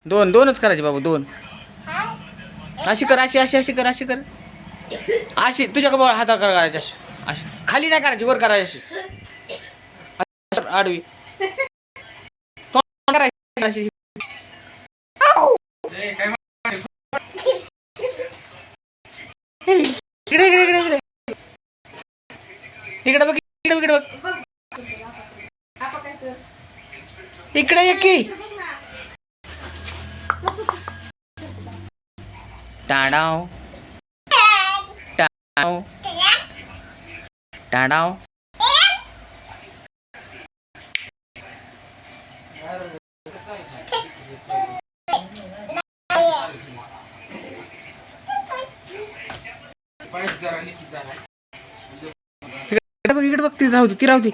दोन दोनच करायचे बाबू, दोन. अशी कर, अशी अशी अशी कर, अशी कर, अशी तुझ्या का हाता करायची अशी, अशी खाली नाही करायची, वर करायची अशी आडवी करायची अशी. इकडे इकडे इकडे इकडे इकडे बघ, इकडे इकडे बघ, इकडे ये की. टाडाव टाडाव टाडाव. इकडे बघ, इकडे बघ, ती राहू दे, ती राहू दे.